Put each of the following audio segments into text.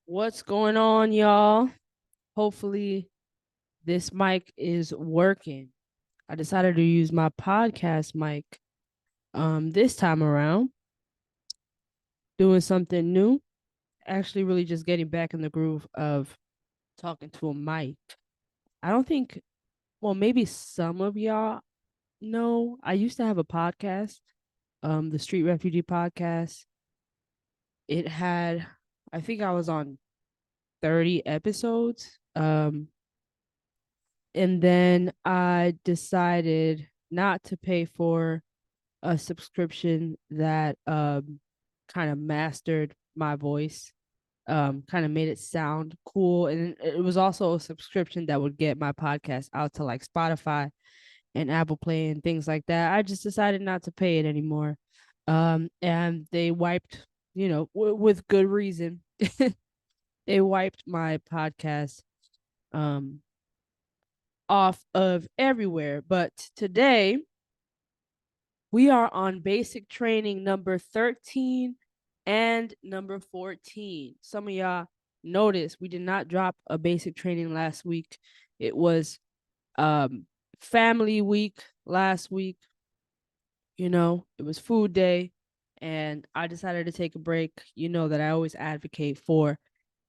What's going on, y'all? Hopefully, this mic is working. I decided to use my podcast mic this time around, doing something new. Actually, really just getting back in the groove of talking to a mic. I don't think, well, maybe some of y'all know. I used to have a podcast, the Street Refugee Podcast. It had, I think I was on 30 episodes. And then I decided not to pay for a subscription that kind of mastered my voice, kind of made it sound cool. And it was also a subscription that would get my podcast out to like Spotify and Apple Play and things like that. I just decided not to pay it anymore. And they wiped, with good reason, they wiped my podcast um off of everywhere. But today we are on basic training number 13 and number 14. Some of y'all noticed we did not drop a basic training last week. It was um family week last week, it was food day, and I decided to take a break. You know that I always advocate for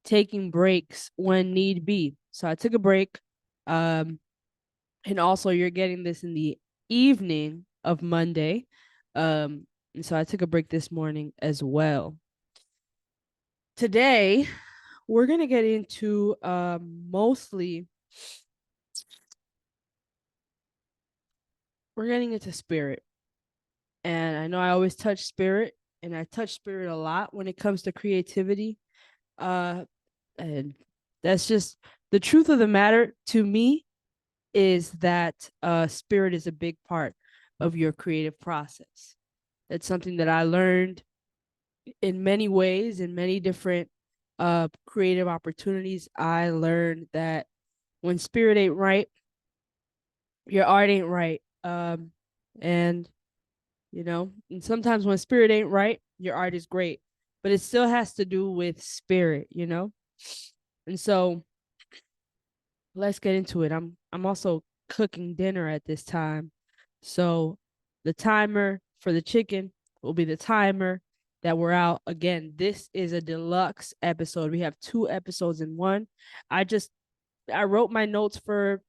taking breaks when need be. So I took a break. Um and also you're getting this in the evening of Monday. And so I took a break this morning as well. Today, we're gonna get into mostly we're getting into spirit. And I know I always touch spirit, and I touch spirit a lot when it comes to creativity. Uh and that's just the truth of the matter to me is that spirit is a big part of your creative process. It's something that I learned in many ways, in many different creative opportunities. I learned that when spirit ain't right, your art ain't right. And and sometimes when spirit ain't right, your art is great, but it still has to do with spirit. And so let's get into it. I'm also cooking dinner at this time. So the timer for the chicken will be the timer that we're out. Again, this is a deluxe episode. We have two episodes in one. I just I wrote my notes for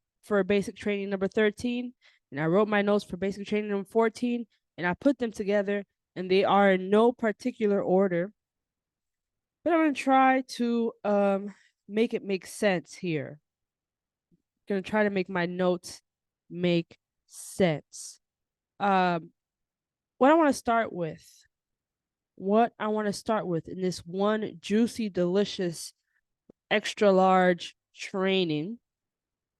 basic training number 13, and I wrote my notes for basic training number 14, and I put them together, and they are in no particular order. But I'm gonna try to make it make sense here. Gonna try to make my notes make sense. Um, what I want to start with, what I want to start with in this one juicy, delicious, extra large training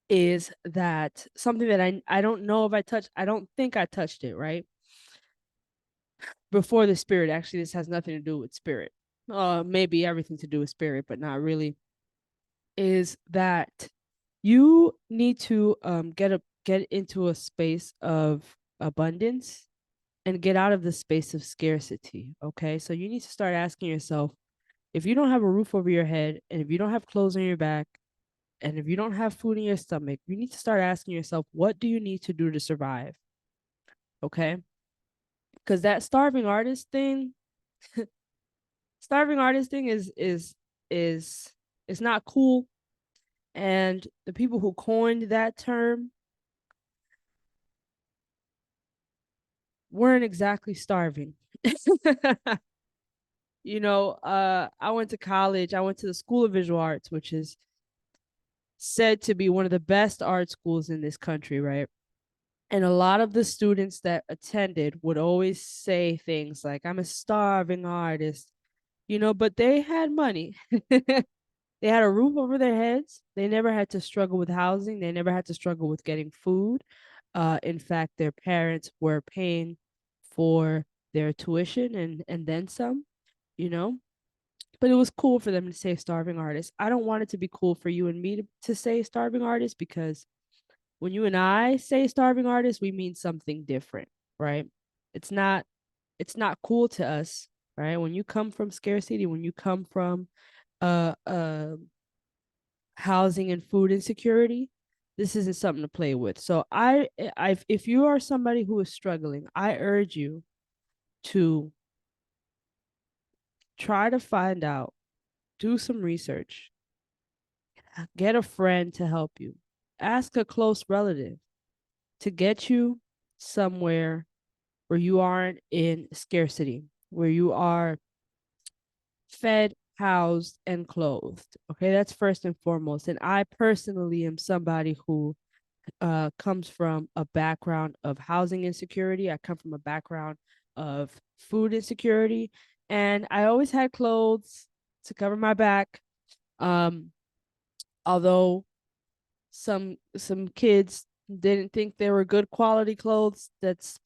is that something that I don't know if I touched. I don't think I touched it right before the spirit. Actually, this has nothing to do with spirit. Maybe everything to do with spirit, but not really. Is that you need to get into a space of abundance and get out of the space of scarcity. Okay. So you need to start asking yourself, if you don't have a roof over your head, and if you don't have clothes on your back, and if you don't have food in your stomach, you need to start asking yourself, what do you need to do to survive? Okay. Because that starving artist thing is not cool. And the people who coined that term weren't exactly starving. I went to college. I went to the School of Visual Arts, which is said to be one of the best art schools in this country, right? And a lot of the students that attended would always say things like, I'm a starving artist, but they had money. They had a roof over their heads. They never had to struggle with housing. They never had to struggle with getting food. In fact, their parents were paying for their tuition and then some, you know. But it was cool for them to say starving artist. I don't want it to be cool for you and me to say starving artist, because when you and I say starving artist, we mean something different, right? It's not it's not cool to us, right? When you come from scarcity, when you come from uh housing and food insecurity, this isn't something to play with. So if you are somebody who is struggling, I urge you to try to find out, do some research, get a friend to help you, ask a close relative to get you somewhere where you aren't in scarcity, where you are fed, housed, and clothed. Okay, that's first and foremost. And I personally am somebody who comes from a background of housing insecurity. I come from a background of food insecurity, and I always had clothes to cover my back. Um, although some kids didn't think they were good quality clothes, it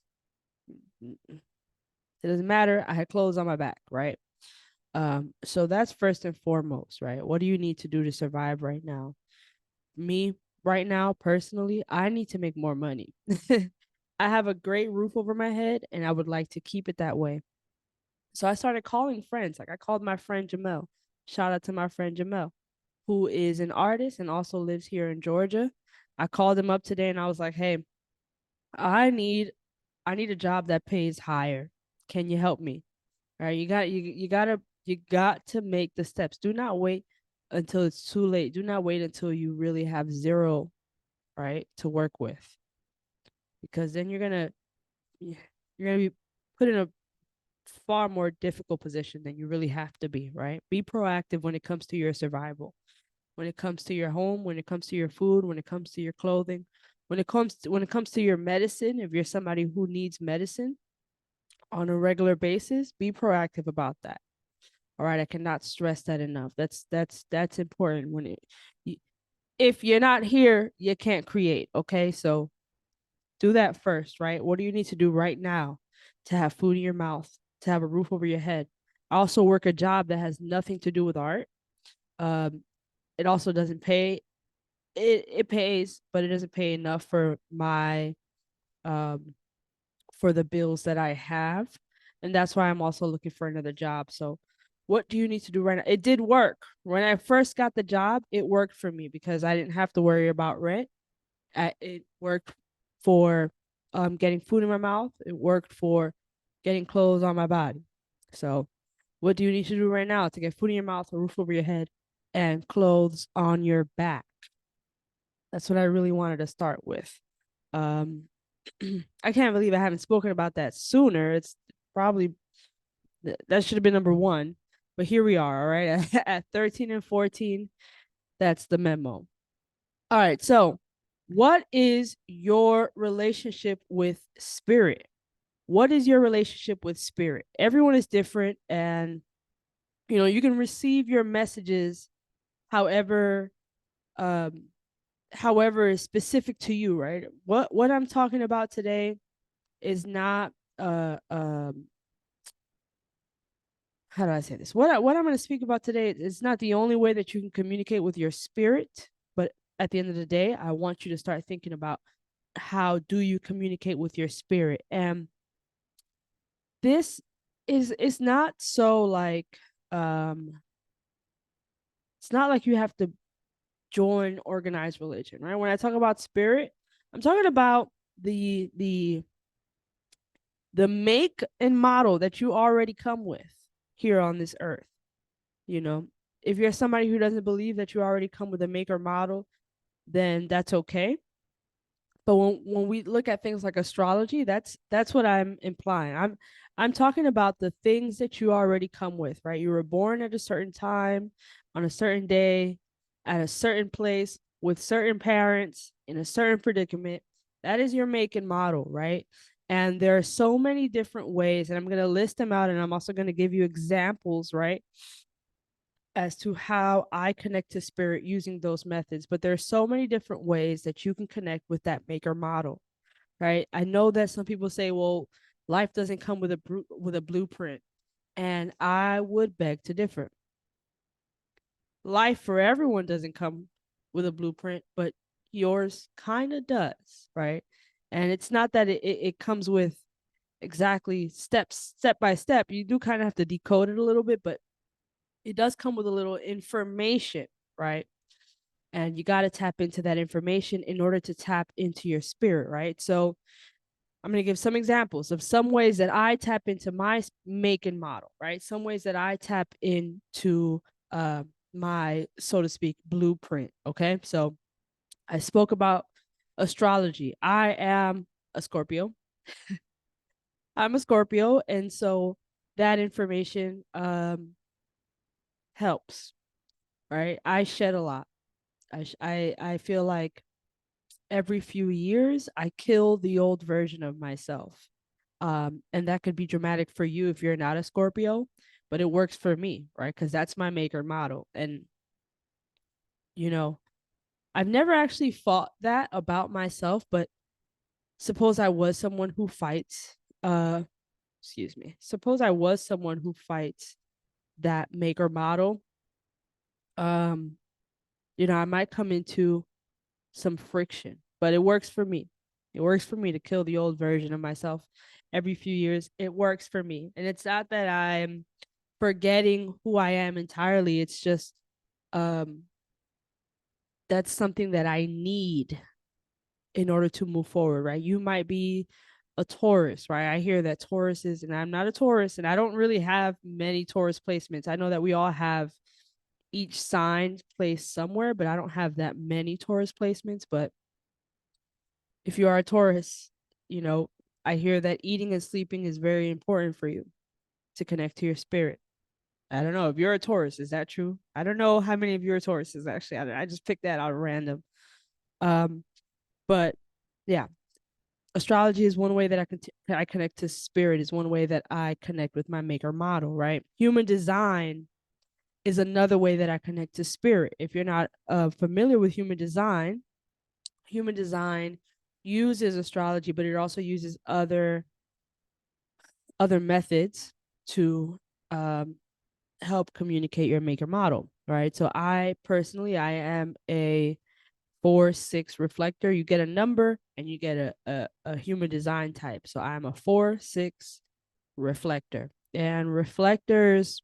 doesn't matter. I had clothes on my back, right? So that's first and foremost, right? What do you need to do to survive right now? Me right now, personally, I need to make more money. I have a great roof over my head and I would like to keep it that way. So I started calling friends. Like I called my friend Jamel. Shout out to my friend Jamel, who is an artist and also lives here in Georgia. I called him up today and I was like, "Hey, I need I need a job that pays higher. Can you help me?" All right, you got to make the steps. Do not wait until it's too late. Do not wait until you really have zero, right, to work with, because then you're gonna be put in a far more difficult position than you really have to be, right? Be proactive when it comes to your survival, when it comes to your home, when it comes to your food, when it comes to your clothing, when it comes to your medicine. If you're somebody who needs medicine on a regular basis, be proactive about that. All right, I cannot stress that enough. That's important when if you're not here, you can't create, okay? So do that first, right? What do you need to do right now to have food in your mouth, to have a roof over your head? I also work a job that has nothing to do with art. Um, it also doesn't pay. It pays, but it doesn't pay enough um for the bills that I have, and that's why I'm also looking for another job. So, what do you need to do right now? It did work when I first got the job. It worked for me because I didn't have to worry about rent. It worked for getting food in my mouth. It worked for getting clothes on my body. So, what do you need to do right now to get food in your mouth, a roof over your head, and clothes on your back? That's what I really wanted to start with. Um, I can't believe I haven't spoken about that sooner. It's probably that should have been number one, but here we are. All right, at 13 and 14, that's the memo. All right, so what is your relationship with spirit? What is your relationship with spirit? Everyone is different, and you can receive your messages however um however is specific to you, right? What I'm talking about today is not how do I say this? What I'm going to speak about today is not the only way that you can communicate with your spirit, but at the end of the day, I want you to start thinking about how do you communicate with your spirit. And this is not so like um it's not like you have to join organized religion, right? When I talk about spirit, I'm talking about the make and model that you already come with here on this earth. You know, if you're somebody who doesn't believe that you already come with a make or model, then that's okay. But when we look at things like astrology, that's what I'm implying. I'm talking about the things that you already come with, right? You were born at a certain time, on a certain day, at a certain place, with certain parents, in a certain predicament. That is your make and model, right? And there are so many different ways, and I'm going to list them out, and I'm also going to give you examples, right, as to how I connect to spirit using those methods. But there's so many different ways that you can connect with that maker model, right? I know that some people say, well, life doesn't come with a blueprint, and I would beg to differ. Life for everyone doesn't come with a blueprint, but yours kind of does, right? And it's not that it comes with exactly step by step. You do kind of have to decode it a little bit, but it does come with a little information, right? And you got to tap into that information in order to tap into your spirit, right? So I'm going to give some examples of some ways that I tap into my make and model, right? Some ways that I tap into uh, my, so to speak, blueprint. Okay. So I spoke about astrology. I am a Scorpio. I'm a Scorpio. And so that information helps, right? I shed a lot. I feel like every few years I kill the old version of myself. And that could be dramatic for you if you're not a Scorpio, but it works for me, right? Because that's my maker model. And, you know, I've never actually thought that about myself, but suppose I was someone who fights, excuse me, suppose I was someone who fights that maker model, um, I might come into some friction, but it works for me. It works for me to kill the old version of myself every few years. It works for me. And it's not that I'm forgetting who I am entirely. It's just um that's something that I need in order to move forward, right? You might be a Taurus, right? I hear that Taurus is, and I'm not a Taurus, and I don't really have many Taurus placements. I know that we all have each sign placed somewhere, but I don't have that many Taurus placements. But if you are a Taurus, you know, I hear that eating and sleeping is very important for you to connect to your spirit. I don't know if you're a Taurus. Is that true? I don't know how many of you are Tauruses. Actually, I just picked that out random. Um, but yeah, astrology is one way that I connect to spirit. Is one way that I connect with my maker model. Right. Human design is another way that I connect to spirit. If you're not familiar with human design uses astrology, but it also uses other methods to um, help communicate your maker model, right? So I personally, I am a 4-6 reflector. You get a number and you get a human design type. So I'm a 4-6 reflector. And reflectors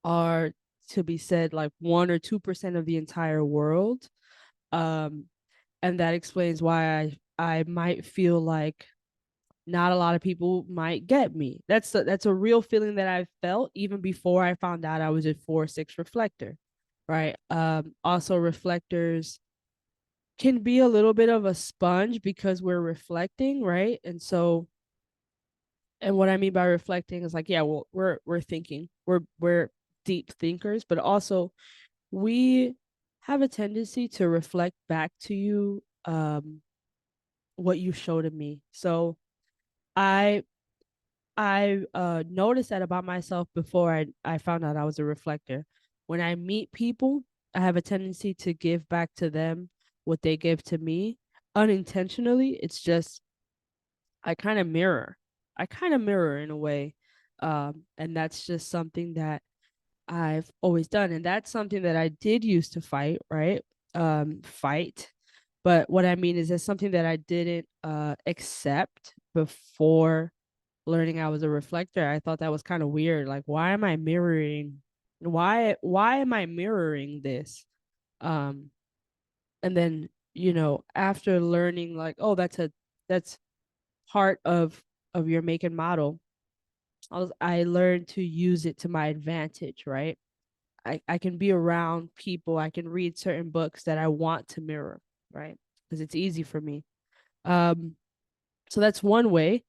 are, to be said, like 1 or 2% of the entire world. Um, and that explains why I might feel like not a lot of people might get me. That's a real feeling that I felt even before I found out I was a 4-6 reflector, right? Also reflectors can be a little bit of a sponge because we're reflecting, right? And so, and what I mean by reflecting is like, yeah, well, we're thinking, we're deep thinkers, but also we have a tendency to reflect back to you what you showed to me. So I I noticed that about myself before I found out I was a reflector. When I meet people, I have a tendency to give back to them what they give to me unintentionally. It's just I kind of mirror. I kind of mirror in a way. And that's just something that I've always done. And that's something that I did used to fight, right? Fight. But what I mean is that's something that I didn't accept before learning I was a reflector. I thought that was kind of weird. Like, why am I mirroring? Why am I mirroring this? Um, and then after learning, like, oh, that's part of your make and model. I learned to use it to my advantage, right? I can be around people. I can read certain books that I want to mirror, right? Because it's easy for me. Um, so that's one way.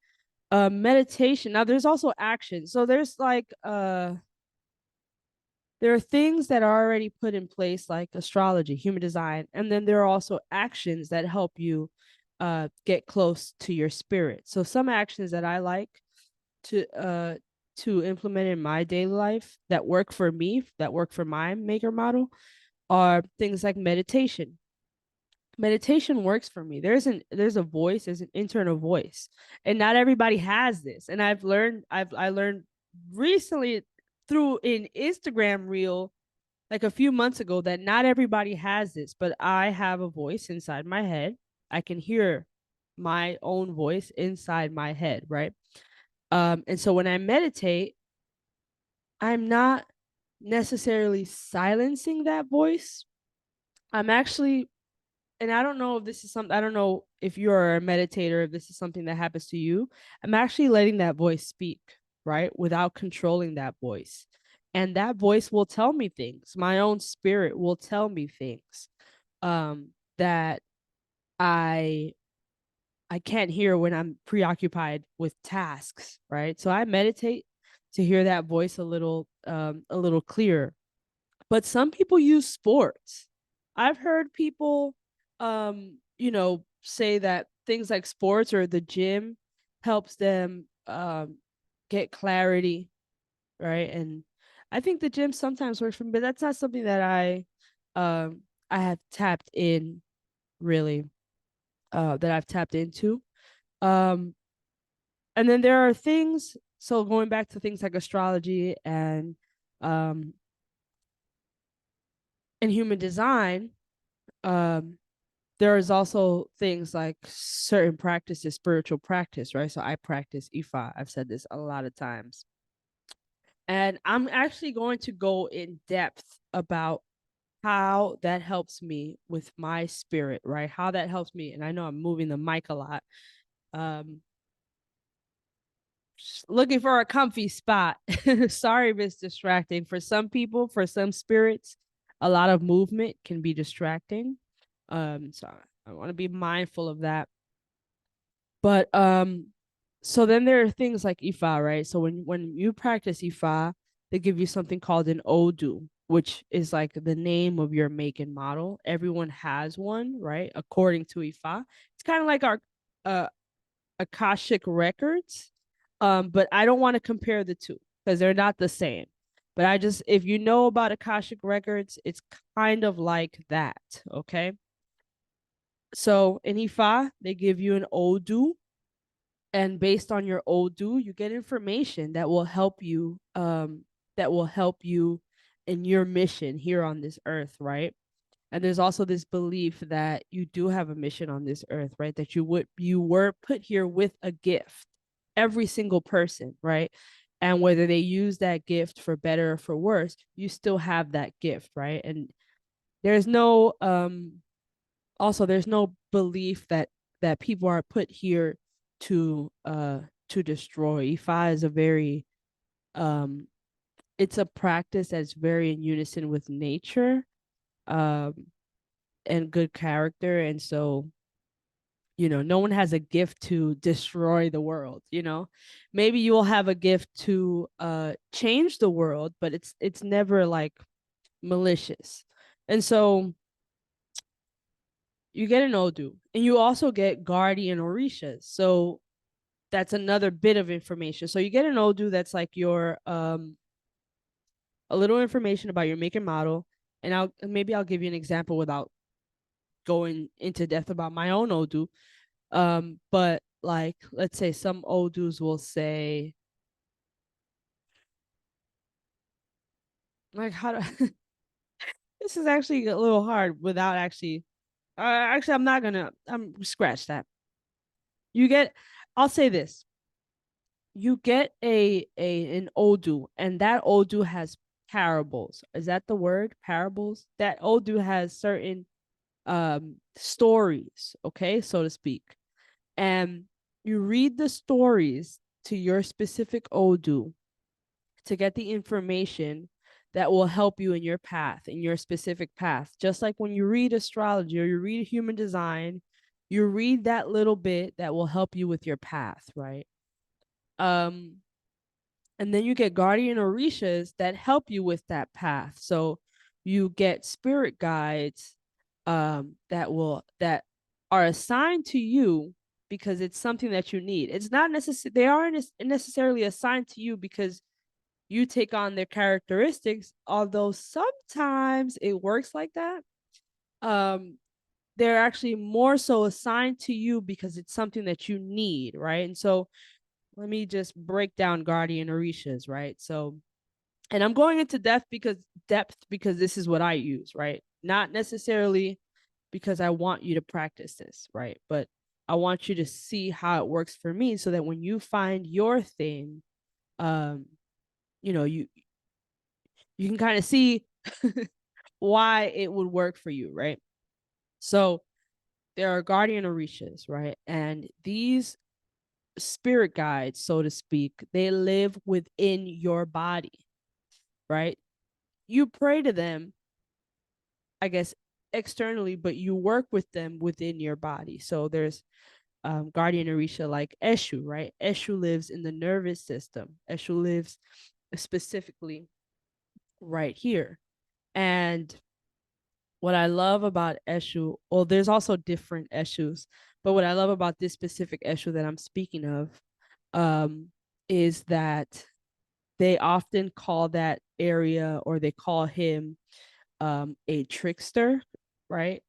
Meditation. Now there's also action. So there's like there are things that are already put in place like astrology, human design, and then there are also actions that help you get close to your spirit. So some actions that I like to implement in my daily life that work for me, that work for my maker model are things like meditation. Meditation works for me. There's a voice, there's an internal voice. And not everybody has this. And I learned recently through an Instagram reel like a few months ago that not everybody has this, but I have a voice inside my head. I can hear my own voice inside my head, right? And so when I meditate, I'm not necessarily silencing that voice. I'm actually, and I don't know if this is something, I don't know if you're a meditator, if this is something that happens to you. I'm actually letting that voice speak, right? Without controlling that voice. And that voice will tell me things. My own spirit will tell me things that I I can't hear when I'm preoccupied with tasks, right? So I meditate to hear that voice a little clearer. But some people use sports. I've heard people say that things like sports or the gym helps them get clarity, right? And I think the gym sometimes works for me, but that's not something that I have tapped in really that I've tapped into. Um and then there are things, so going back to things like astrology um and human design, um there is also things like certain practices, spiritual practice, right? So I practice Ifa. I've said this a lot of times. And I'm actually going to go in depth about how that helps me with my spirit, right? How that helps me. And I know I'm moving the mic a lot. Um, Looking for a comfy spot. Sorry if it's distracting. For some people, for some spirits, a lot of movement can be distracting. So I want to be mindful of that. But so then there are things like Ifa, right? So when you practice Ifa, they give you something called an Odu, which is like the name of your make and model. Everyone has one, right? According to Ifa. It's kind of like our uh Akashic records. But I don't want to compare the two because they're not the same. But I just, if you know about Akashic records, it's kind of like that, okay? So in Ifa, they give you an Odu, and based on your Odu, you get information that will help you in your mission here on this earth, right? And there's also this belief that you do have a mission on this earth, right? That you were put here with a gift, every single person, right? And whether they use that gift for better or for worse, you still have that gift, right? And there's no also there's no belief that people are put here to destroy. Ifa is a very um it's a practice that's very in unison with nature. Um and good character. And so, no one has a gift to destroy the world, Maybe you will have a gift to change the world, but it's never like malicious. And so you get an Odu, and you also get guardian Orishas. So that's another bit of information. So you get an Odu that's like your a little information about your make and model. And I'll give you an example without going into depth about my own Odu. But like, let's say some Odus will say, like, how to this is actually a little hard without actually I'm scratch that. You get I'll say this. You get an Odu, and that Odu has parables. Is that the word? Parables? That Odu has certain stories, okay, so to speak. And you read the stories to your specific Odu to get the information that will help you in your path, in your specific path. Just like when you read astrology or you read human design, you read that little bit that will help you with your path, right? Um, and then you get guardian orishas that help you with that path. So you get spirit guides that are assigned to you because it's something that you need. It's not necessary, they aren't necessarily assigned to you because you take on their characteristics, although sometimes it works like that. um they're actually more so assigned to you because it's something that you need, right? And so let me just break down guardian orishas, right? So, and I'm going into depth because this is what I use, right? Not necessarily because I want you to practice this, right? But I want you to see how it works for me so that when you find your thing, um, you know, you can kind of see why it would work for you, right? So there are guardian orishas, right? And these spirit guides, so to speak, they live within your body, right? You pray to them, I guess, externally, but you work with them within your body. So there's guardian orisha like Eshu, right? Eshu lives in the nervous system. Eshu lives specifically right here. And what I love about Eshu, well, there's also different Eshus, but what I love about this specific Eshu that I'm speaking of um, is that they often call that area, or they call him a trickster, right?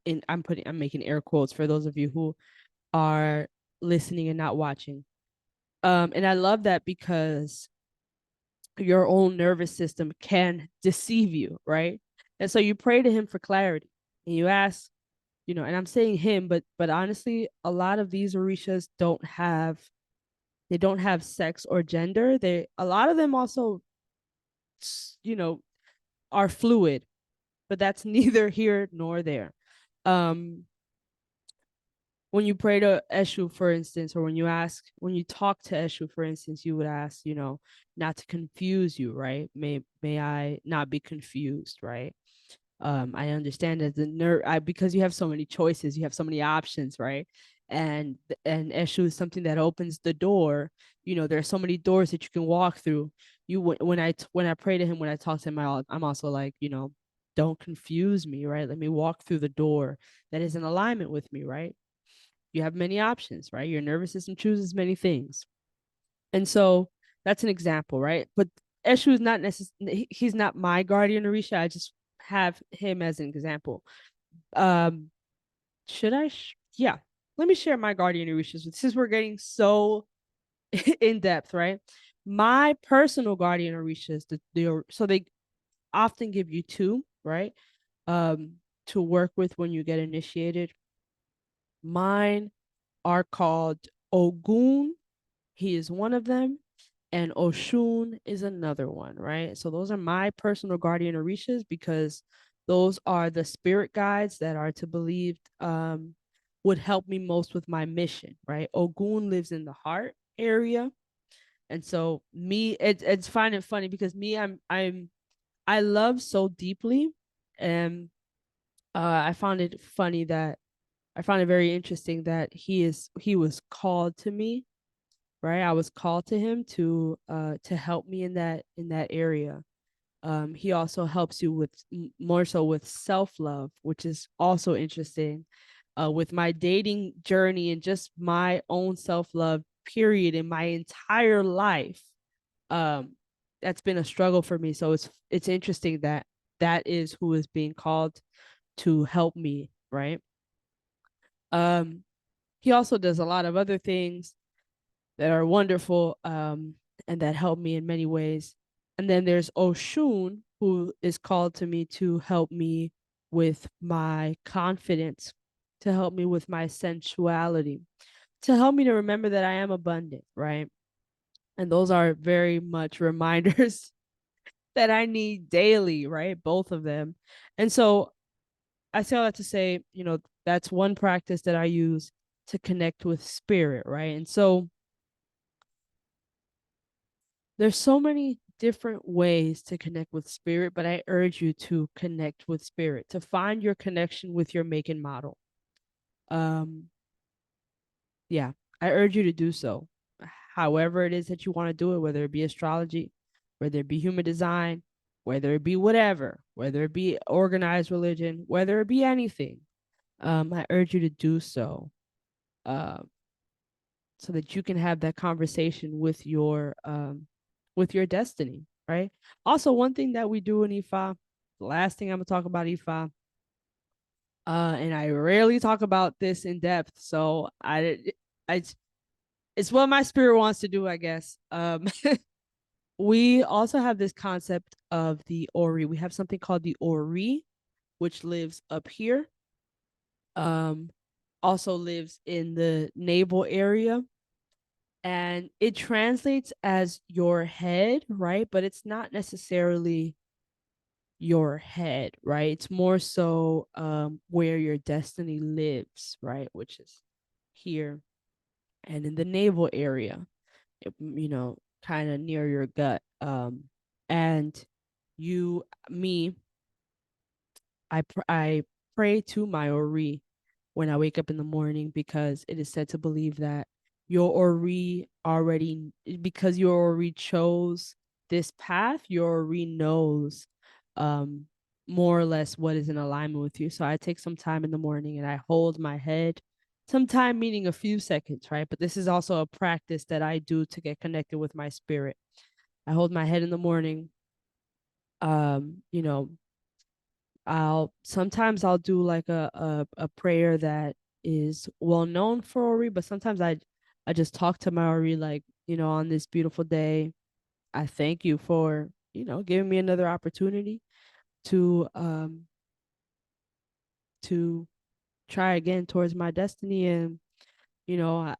And I'm making air quotes for those of you who are listening and not watching. And I love that because your own nervous system can deceive you, right? And so you pray to him for clarity, and you ask, and I'm saying him, but honestly, a lot of these orishas don't have sex or gender. A lot of them also, you know, are fluid, but that's neither here nor there. Um, when you pray to Eshu, for instance, or when you talk to Eshu, for instance, you would ask, not to confuse you, right? May I not be confused, right? I understand that because you have so many choices, you have so many options, right? And Eshu is something that opens the door. There are so many doors that you can walk through. When I pray to him, when I talk to him, I'm also like, don't confuse me, right? Let me walk through the door that is in alignment with me, right? You have many options, right? Your nervous system chooses many things. And so that's an example, right? But Eshu is not necessarily, he's not my guardian Orisha. I just have him as an example. Um, should I? Yeah. Let me share my guardian Orishas. Since we're getting so in depth, right? My personal guardian Orishas, so they often give you two, right? Um, to work with when you get initiated. Mine are called Ogun. He is one of them, and Oshun is another one, right? So those are my personal guardian orishas, because those are the spirit guides that are to believe would help me most with my mission, right? Ogun lives in the heart area, and so it's finding it funny because I love so deeply, and I found it very interesting that he was called to me, right? I was called to him to help me in that area. He also helps you with more so with self-love, which is also interesting. With my dating journey and just my own self-love period in my entire life, um, that's been a struggle for me. So it's interesting that that is who is being called to help me, right? Um, he also does a lot of other things that are wonderful, and that help me in many ways. And then there's Oshun, who is called to me to help me with my confidence, to help me with my sensuality, to help me to remember that I am abundant, right? And those are very much reminders that I need daily, right? Both of them. And so I say all that to say, that's one practice that I use to connect with spirit, right? And so there's so many different ways to connect with spirit, but I urge you to connect with spirit, to find your connection with your make and model. Um, yeah, I urge you to do so. However it is that you want to do it, whether it be astrology, whether it be human design, whether it be whatever, whether it be organized religion, whether it be anything. I urge you to do so. Um, so that you can have that conversation with your destiny, right? Also, one thing that we do in Ifa, the last thing I'm gonna talk about Ifa, and I rarely talk about this in depth, so I it's what my spirit wants to do, I guess. We also have this concept of the Ori. We have something called the Ori, which lives up here. Um, Also lives in the navel area, and it translates as your head, right? But it's not necessarily your head, right? It's more so where your destiny lives, right? Which is here and in the navel area, kind of near your gut. And you, me, I pray to my Ori when I wake up in the morning because it is said to believe that your Ori already, because your Ori chose this path, your Ori knows um more or less what is in alignment with you. So I take some time in the morning and I hold my head, some time meaning a few seconds, right? But this is also a practice that I do to get connected with my spirit. I hold my head in the morning. You know, I'll do like a prayer that is well known for Ori, but sometimes I just talk to my Ori like, on this beautiful day, I thank you for, giving me another opportunity to to try again towards my destiny, and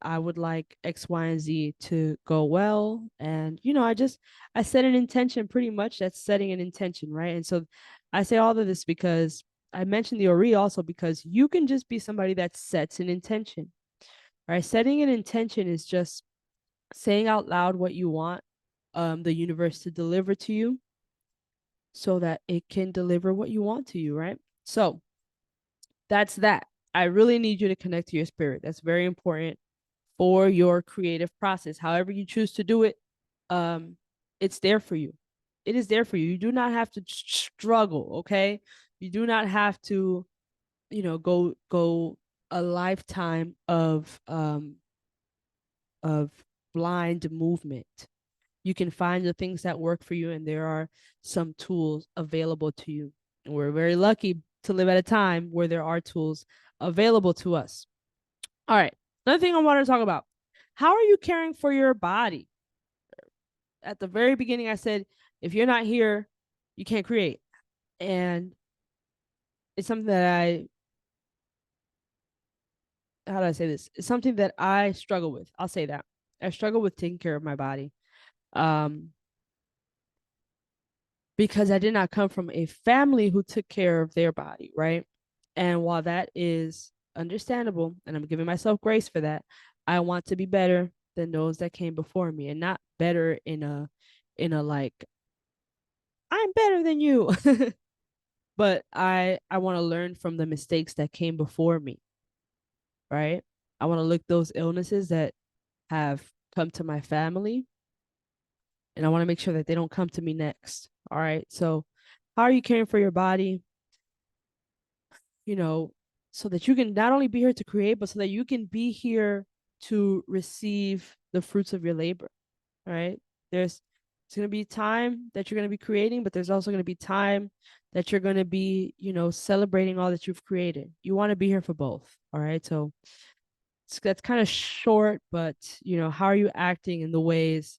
I would like X, Y, and Z to go well. And, I set an intention pretty much. That's setting an intention, right? And so I say all of this because I mentioned the Ori also because you can just be somebody that sets an intention, right? Setting an intention is just saying out loud what you want the universe to deliver to you so that it can deliver what you want to you, right? So that's that. I really need you to connect to your spirit. That's very important for your creative process. However you choose to do it, um, it's there for you. It is there for you. You do not have to struggle, okay? You do not have to, go a lifetime of blind movement. You can find the things that work for you, and there are some tools available to you. And we're very lucky to live at a time where there are tools available to us. All right. Another thing I want to talk about. How are you caring for your body? At the very beginning, I said, if you're not here, you can't create. And it's something that how do I say this? It's something that I struggle with. I'll say that. I struggle with taking care of my body. Um, because I did not come from a family who took care of their body, right? And while that is understandable, and I'm giving myself grace for that, I want to be better than those that came before me, and not better in a like I'm better than you. But I want to learn from the mistakes that came before me, right? I want to look those illnesses that have come to my family, and I want to make sure that they don't come to me next. All right. So how are you caring for your body? you know, so that you can not only be here to create, but so that you can be here to receive the fruits of your labor. All right. It's going to be time that you're going to be creating, but there's also going to be time that you're going to be, celebrating all that you've created. You want to be here for both. All right. So that's kind of short, but, how are you acting in the ways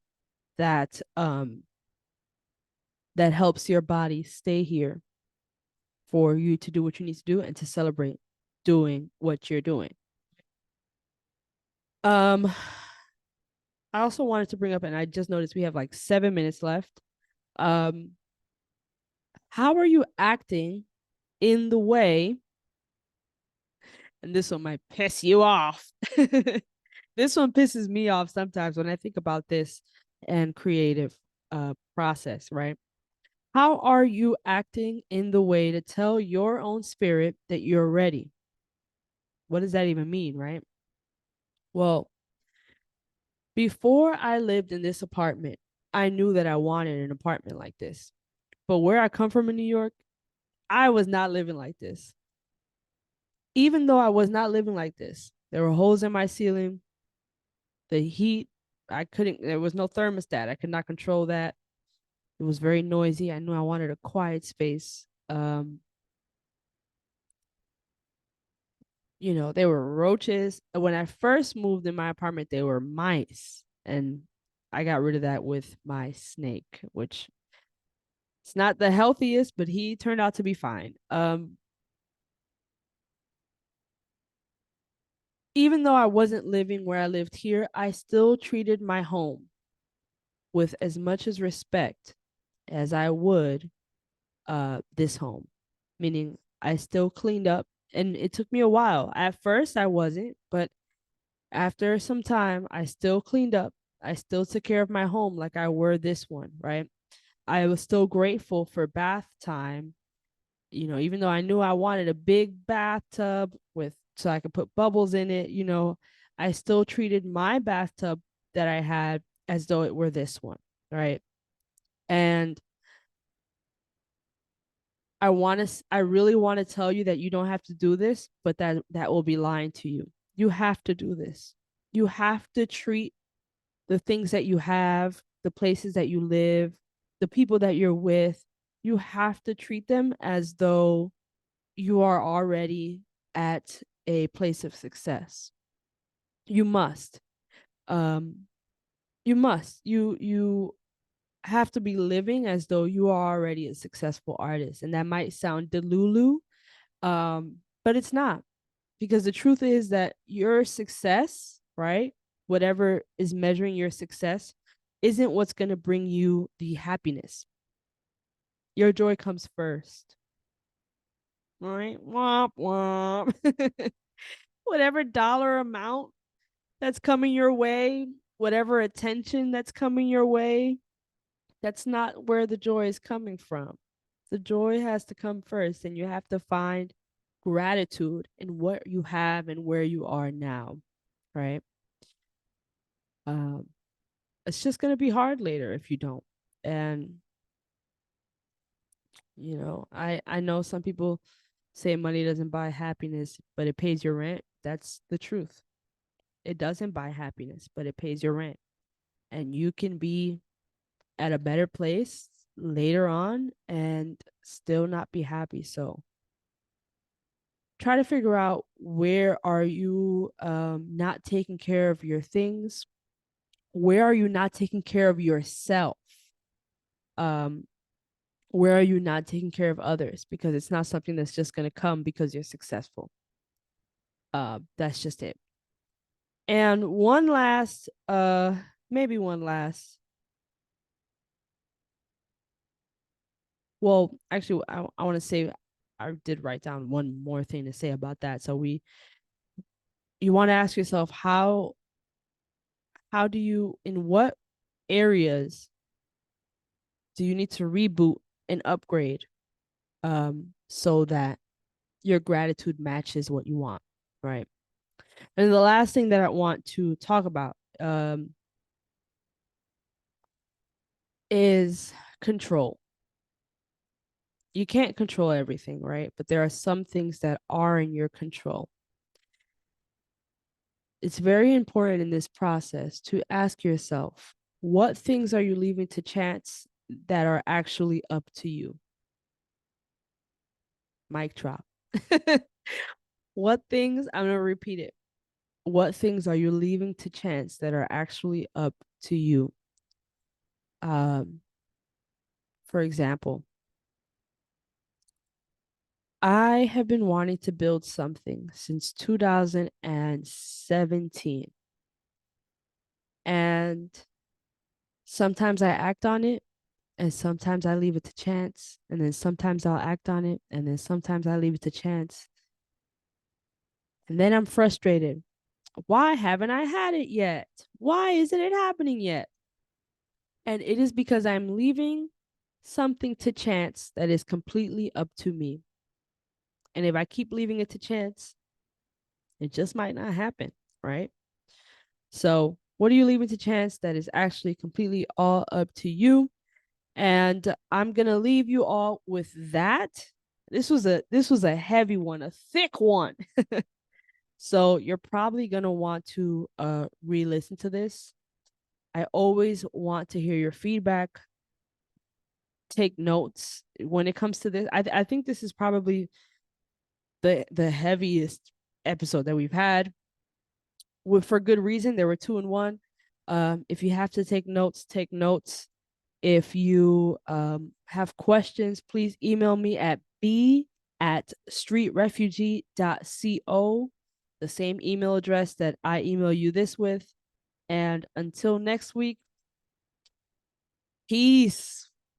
that, that helps your body stay here for you to do what you need to do and to celebrate doing what you're doing. Um, I also wanted to bring up, and I just noticed we have like 7 minutes left. Um, how are you acting in the way? And this one might piss you off. This one pisses me off sometimes when I think about this and creative process, right? How are you acting in the way to tell your own spirit that you're ready? What does that even mean, right? Well, before I lived in this apartment, I knew that I wanted an apartment like this. But where I come from in New York, I was not living like this. Even though I was not living like this, there were holes in my ceiling. The heat, there was no thermostat. I could not control that. It was very noisy. I knew I wanted a quiet space. There were roaches. When I first moved in my apartment, there were mice. And I got rid of that with my snake, which it's not the healthiest, but he turned out to be fine. Even though I wasn't living where I lived here, I still treated my home with as much as respect as I would this home, meaning I still cleaned up, and it took me a while. At first I wasn't, but after some time I still cleaned up. I still took care of my home like I were this one, right? I was still grateful for bath time, even though I knew I wanted a big bathtub with so I could put bubbles in it, I still treated my bathtub that I had as though it were this one, right? And I really want to tell you that you don't have to do this, but that will be lying to you. You have to do this. You have to treat the things that you have, the places that you live, the people that you're with, you have to treat them as though you are already at a place of success. You must. Um, you must. You have to be living as though you are already a successful artist. And that might sound delulu, but it's not. Because the truth is that your success, right? Whatever is measuring your success, isn't what's going to bring you the happiness. Your joy comes first. All right. Womp womp. Whatever dollar amount that's coming your way, whatever attention that's coming your way, that's not where the joy is coming from. The joy has to come first, and you have to find gratitude in what you have and where you are now, right? Um, it's just going to be hard later if you don't. And I know some people say money doesn't buy happiness, but it pays your rent. That's the truth. It doesn't buy happiness, but it pays your rent. And you can be at a better place later on and still not be happy. So try to figure out, where are you not taking care of your things? Where are you not taking care of yourself? Um, where are you not taking care of others? Because it's not something that's just going to come because you're successful. That's just it. And maybe one last. Well, actually, I want to say I did write down one more thing to say about that. So you want to ask yourself, how do you, in what areas do you need to reboot and upgrade, so that your gratitude matches what you want, right? And the last thing that I want to talk about, is control. You can't control everything, right? But there are some things that are in your control. It's very important in this process to ask yourself, what things are you leaving to chance that are actually up to you? Mic drop. What things, I'm going to repeat it. What things are you leaving to chance that are actually up to you? Um, for example, I have been wanting to build something since 2017. And sometimes I act on it, and sometimes I leave it to chance. And then sometimes I'll act on it, and then sometimes I leave it to chance. And then I'm frustrated. Why haven't I had it yet? Why isn't it happening yet? And it is because I'm leaving something to chance that is completely up to me. And if I keep leaving it to chance, it just might not happen, right? So, what are you leaving to chance that is actually completely all up to you? And I'm going to leave you all with that. This was a heavy one, a thick one. So, you're probably going to want to re-listen to this. I always want to hear your feedback. Take notes when it comes to this. I think this is probably the heaviest episode that we've had, for good reason. There were two in one. If you have to take notes, take notes. If you have questions, please email me at b@streetrefugee.co, the same email address that I email you this with. And until next week, peace.